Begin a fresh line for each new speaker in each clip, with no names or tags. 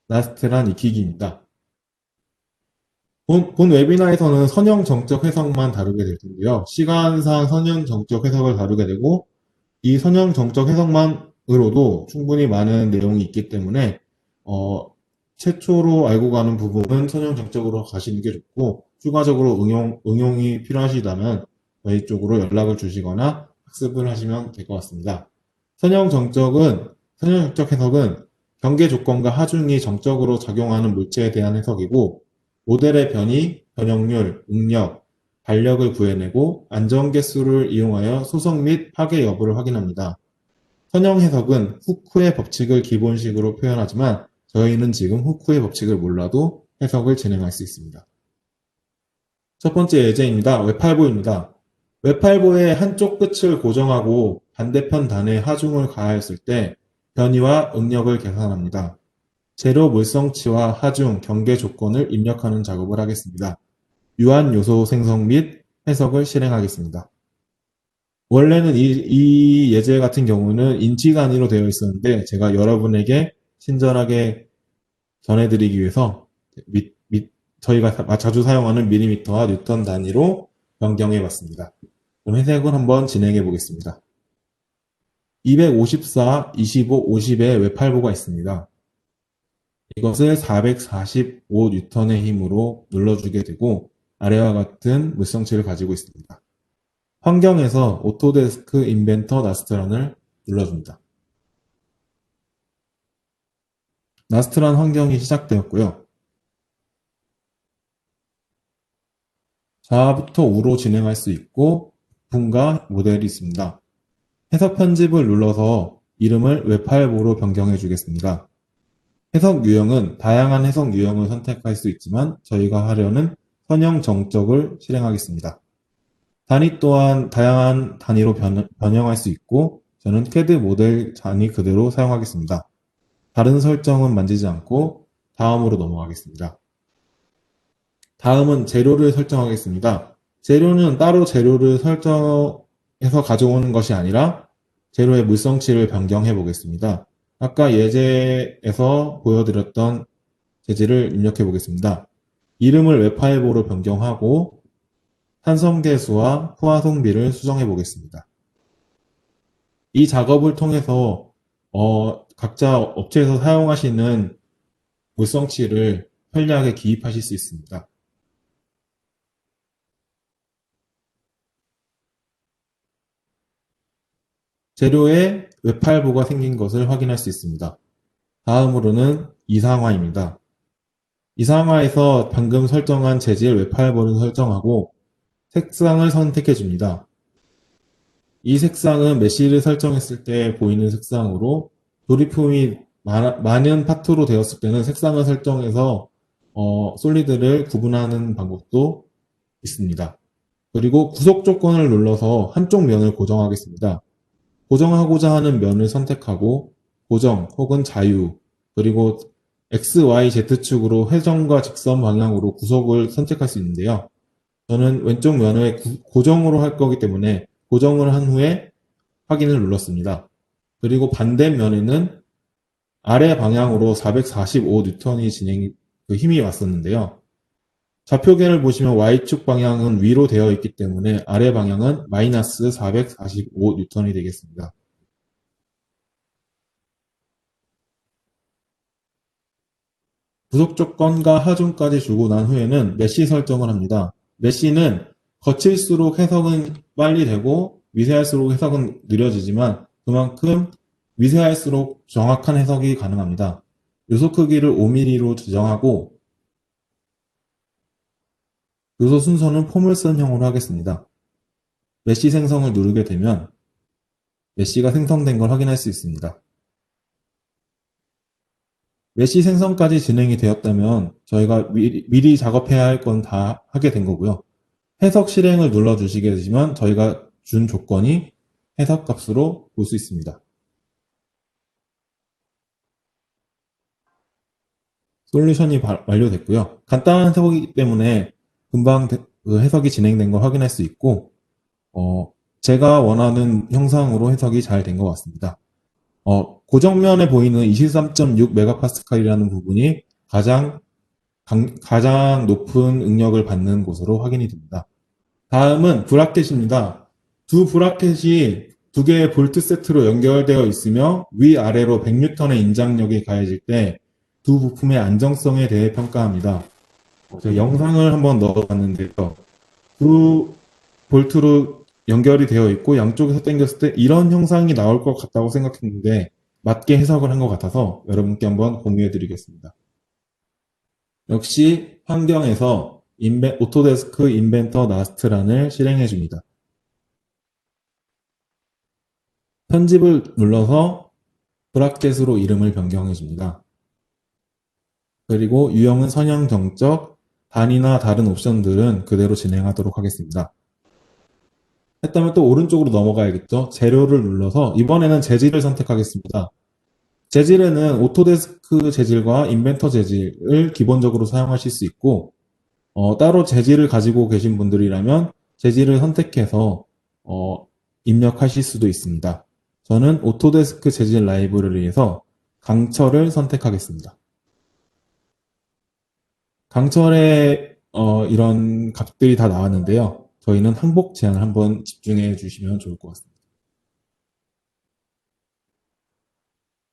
나스트란 익히기입니다. 본 웨비나에서는 선형 정적 해석만 다루게 될 텐데요. 시간상 선형 정적 해석을 다루게 되고, 이 선형 정적 해석만으로도 충분히 많은 내용이 있기 때문에, 어, 최초로 알고 가는 부분은 선형 정적으로 가시는 게 좋고, 추가적으로 응용이 필요하시다면 저희 쪽으로 연락을 주시거나 학습을 하시면 될 것 같습니다. 선형 정적 해석은 경계 조건과 하중이 정적으로 작용하는 물체에 대한 해석이고, 모델의 변이, 변형률, 응력, 반력을 구해내고 안전계수를 이용하여 소성 및 파괴 여부를 확인합니다. 선형 해석은 후크의 법칙을 기본식으로 표현하지만 저희는 지금 후크의 법칙을 몰라도 해석을 진행할 수 있습니다. 첫 번째 예제입니다. 외팔보입니다. 외팔보의 한쪽 끝을 고정하고 반대편 단에 하중을 가하였을 때 변이와 응력을 계산합니다. 재료 물성치와 하중, 경계 조건을 입력하는 작업을 하겠습니다. 유한 요소 생성 및 해석을 실행하겠습니다. 원래는 이 예제 같은 경우는 인치 단위로 되어 있었는데 제가 여러분에게 친절하게 전해드리기 위해서 저희가 자주 사용하는 밀리미터와 뉴턴 단위로 변경해 봤습니다. 그럼 해석을 한번 진행해 보겠습니다. 254, 25, 50의 외팔보가 있습니다. 이것을 445N의 힘으로 눌러주게 되고 아래와 같은 물성치를 가지고 있습니다. 환경에서 오토데스크 인벤터 나스트란을 눌러줍니다. 나스트란 환경이 시작되었고요. 좌부터 우로 진행할 수 있고 부품과 모델이 있습니다. 해석 편집을 눌러서 이름을 웹8보로 변경해 주겠습니다. 해석 유형은 다양한 해석 유형을 선택할 수 있지만 저희가 하려는 선형 정적을 실행하겠습니다. 단위 또한 다양한 단위로 변형할 수 있고 저는 CAD 모델 단위 그대로 사용하겠습니다. 다른 설정은 만지지 않고 다음으로 넘어가겠습니다. 다음은 재료를 설정하겠습니다. 재료는 따로 재료를 설정해서 가져오는 것이 아니라 재료의 물성치를 변경해 보겠습니다. 아까 예제에서 보여드렸던 재질을 입력해 보겠습니다. 이름을 웹파일보로 변경하고 산성계수와 포화성비를 수정해 보겠습니다. 이 작업을 통해서 각자 업체에서 사용하시는 물성치를 편리하게 기입하실 수 있습니다. 재료에 웹파일보가 생긴 것을 확인할 수 있습니다. 다음으로는 이상화입니다. 이상화에서 방금 설정한 재질 웹파일보를 설정하고 색상을 선택해 줍니다. 이 색상은 메쉬를 설정했을 때 보이는 색상으로 조립품이 많은 파트로 되었을 때는 색상을 설정해서 솔리드를 구분하는 방법도 있습니다. 그리고 구속 조건을 눌러서 한쪽 면을 고정하겠습니다. 고정하고자 하는 면을 선택하고 고정 혹은 자유 그리고 X, Y, Z축으로 회전과 직선 방향으로 구속을 선택할 수 있는데요. 저는 왼쪽 면을 고정으로 할 거기 때문에 고정을 한 후에 확인을 눌렀습니다. 그리고 반대면에는 아래 방향으로 445N이 힘이 왔었는데요. 좌표계를 보시면 Y축 방향은 위로 되어 있기 때문에 아래 방향은 마이너스 445N이 되겠습니다. 구속 조건과 하중까지 주고 난 후에는 메쉬 설정을 합니다. 메쉬는 거칠수록 해석은 빨리 되고 미세할수록 해석은 느려지지만 그만큼 미세할수록 정확한 해석이 가능합니다. 요소 크기를 5mm로 지정하고 요소 순서는 포물선형으로 하겠습니다. 메쉬 생성을 누르게 되면 메쉬가 생성된 걸 확인할 수 있습니다. 메쉬 생성까지 진행이 되었다면 저희가 미리 작업해야 할 건 다 하게 된 거고요. 해석 실행을 눌러주시게 되시면 저희가 준 조건이 해석 값으로 볼 수 있습니다. 솔루션이 완료됐고요. 간단한 해석이기 때문에 금방 그 해석이 진행된 걸 확인할 수 있고 제가 원하는 형상으로 해석이 잘 된 것 같습니다. 고정면에 보이는 23.6메가파스칼이라는 부분이 가장 높은 응력을 받는 곳으로 확인이 됩니다. 다음은 브라켓입니다. 두 브라켓이 두 개의 볼트 세트로 연결되어 있으며 위아래로 100N의 인장력이 가해질 때 두 부품의 안정성에 대해 평가합니다. 제가 영상을 한번 넣어봤는데요. 두 볼트로 연결이 되어 있고 양쪽에서 당겼을 때 이런 형상이 나올 것 같다고 생각했는데 맞게 해석을 한 것 같아서 여러분께 한번 공유해 드리겠습니다. 역시 환경에서 오토데스크 인벤터 나스트란을 실행해 줍니다. 편집을 눌러서 브라켓으로 이름을 변경해 줍니다. 그리고 유형은 선형 정적, 단위나 다른 옵션들은 그대로 진행하도록 하겠습니다. 했다면 또 오른쪽으로 넘어가야겠죠. 재료를 눌러서 이번에는 재질을 선택하겠습니다. 재질에는 오토데스크 재질과 인벤터 재질을 기본적으로 사용하실 수 있고 따로 재질을 가지고 계신 분들이라면 재질을 선택해서 입력하실 수도 있습니다. 저는 오토데스크 재질 라이브러리에서 강철을 선택하겠습니다. 강철에 이런 값들이 다 나왔는데요. 저희는 항복 제한을 한번 집중해 주시면 좋을 것 같습니다.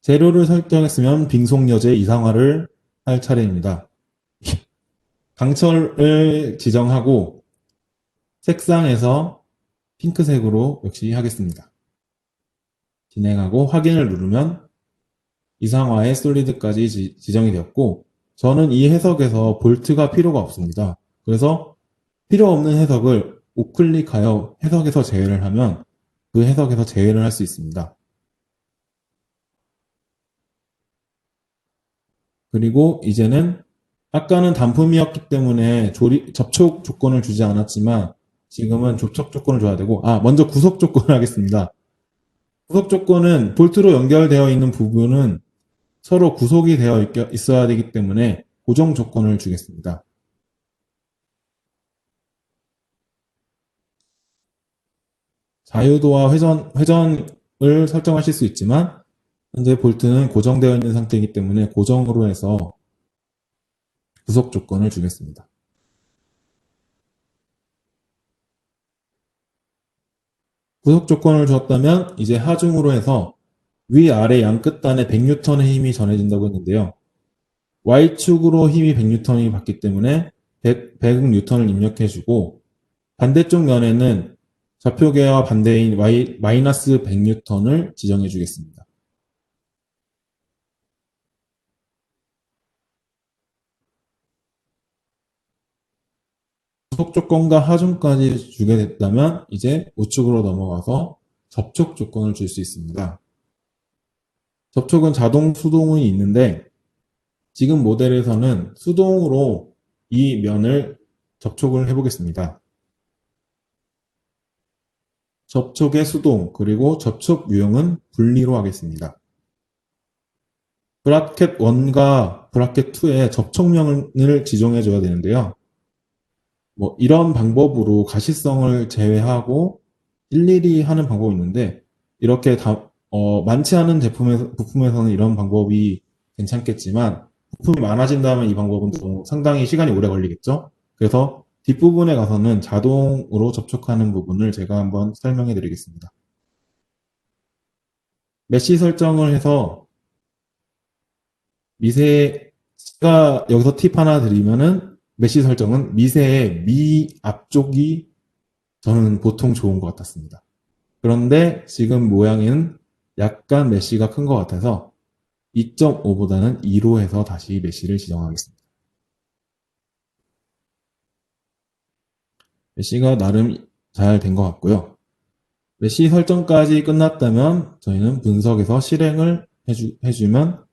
재료를 설정했으면 빙속여제 이상화를 할 차례입니다. 강철을 지정하고 색상에서 핑크색으로 역시 하겠습니다. 진행하고 확인을 누르면 이상화의 솔리드까지 지정이 되었고 저는 이 해석에서 볼트가 필요가 없습니다. 그래서 필요 없는 해석을 우클릭하여 해석에서 제외를 하면 그 해석에서 제외를 할 수 있습니다. 그리고 이제는 아까는 단품이었기 때문에 접촉 조건을 주지 않았지만 지금은 접촉 조건을 줘야 되고 먼저 구속 조건을 하겠습니다. 구속 조건은 볼트로 연결되어 있는 부분은 서로 구속이 되어 있어야 되기 때문에 고정 조건을 주겠습니다. 자유도와 회전을 설정하실 수 있지만 현재 볼트는 고정되어 있는 상태이기 때문에 고정으로 해서 구속 조건을 주겠습니다. 구속 조건을 주었다면 이제 하중으로 해서 위아래 양 끝단에 100N의 힘이 전해진다고 했는데요. Y축으로 힘이 100N이 받기 때문에 100N을 입력해주고 반대쪽 면에는 좌표계와 반대인 마이너스 100N을 지정해 주겠습니다. 구속 조건과 하중까지 주게 됐다면 이제 우측으로 넘어가서 접촉 조건을 줄 수 있습니다. 접촉은 자동 수동이 있는데 지금 모델에서는 수동으로 이 면을 접촉을 해보겠습니다. 접촉의 수동 그리고 접촉 유형은 분리로 하겠습니다. 브라켓 1과 브라켓 2에 접촉면을 지정해 줘야 되는데요. 이런 방법으로 가시성을 제외하고 일일이 하는 방법이 있는데 이렇게 많지 않은 부품에서는 이런 방법이 괜찮겠지만 부품이 많아진다면 이 방법은 또 상당히 시간이 오래 걸리겠죠. 그래서 뒷부분에 가서는 자동으로 접촉하는 부분을 제가 한번 설명해 드리겠습니다. 메쉬 설정을 해서 제가 여기서 팁 하나 드리면은 메쉬 설정은 미세의 미 앞쪽이 저는 보통 좋은 것 같았습니다. 그런데 지금 모양은 약간 메쉬가 큰 것 같아서 2.5보다는 2로 해서 다시 메쉬를 지정하겠습니다. 메쉬가 나름 잘 된 것 같고요. 메쉬 설정까지 끝났다면 저희는 분석에서 실행을 해주면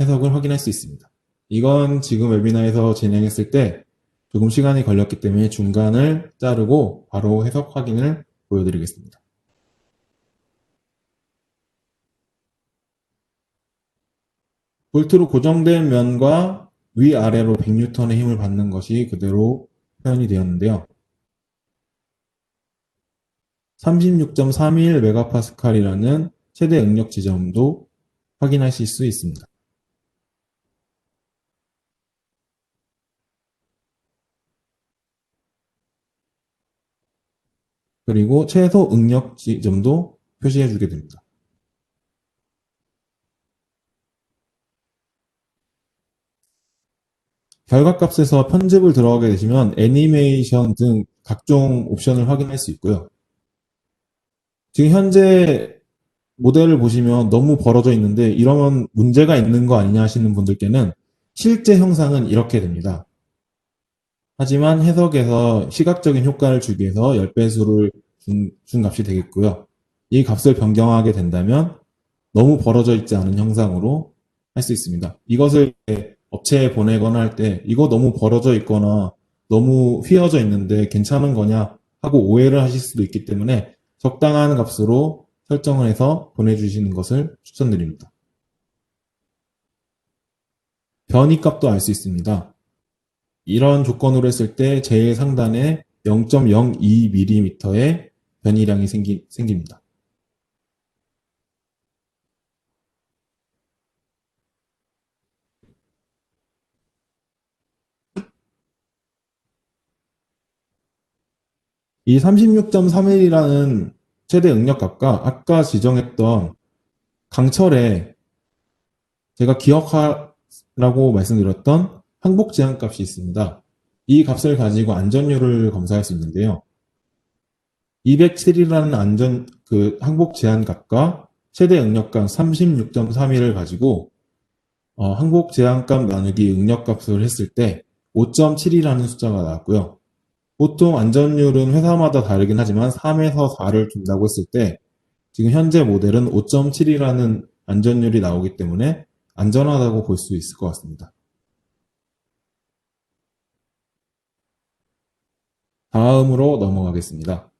해석을 확인할 수 있습니다. 이건 지금 웨비나에서 진행했을 때 조금 시간이 걸렸기 때문에 중간을 자르고 바로 해석 확인을 보여드리겠습니다. 볼트로 고정된 면과 위아래로 100N의 힘을 받는 것이 그대로 표현이 되었는데요. 36.31메가파스칼이라는 최대 응력 지점도 확인하실 수 있습니다. 그리고 최소 응력 지점도 표시해 주게 됩니다. 결과값에서 편집을 들어가게 되시면 애니메이션 등 각종 옵션을 확인할 수 있고요. 지금 현재 모델을 보시면 너무 벌어져 있는데 이러면 문제가 있는 거 아니냐 하시는 분들께는 실제 형상은 이렇게 됩니다. 하지만 해석에서 시각적인 효과를 주기 위해서 10배수를 준 값이 되겠고요. 이 값을 변경하게 된다면 너무 벌어져 있지 않은 형상으로 할 수 있습니다. 이것을 업체에 보내거나 할 때 이거 너무 벌어져 있거나 너무 휘어져 있는데 괜찮은 거냐 하고 오해를 하실 수도 있기 때문에 적당한 값으로 설정을 해서 보내주시는 것을 추천드립니다. 변이값도 알 수 있습니다. 이런 조건으로 했을 때 제일 상단에 0.02mm의 변이량이 생깁니다. 이 36.31이라는 최대 응력값과 아까 지정했던 강철에 제가 기억하라고 말씀드렸던 항복 제한값이 있습니다. 이 값을 가지고 안전율을 검사할 수 있는데요. 207이라는 항복 제한값과 최대 응력값 36.31을 가지고 항복 제한값 나누기 응력값을 했을 때 5.7이라는 숫자가 나왔고요. 보통 안전율은 회사마다 다르긴 하지만 3에서 4를 준다고 했을 때 지금 현재 모델은 5.7이라는 안전율이 나오기 때문에 안전하다고 볼 수 있을 것 같습니다. 다음으로 넘어가겠습니다.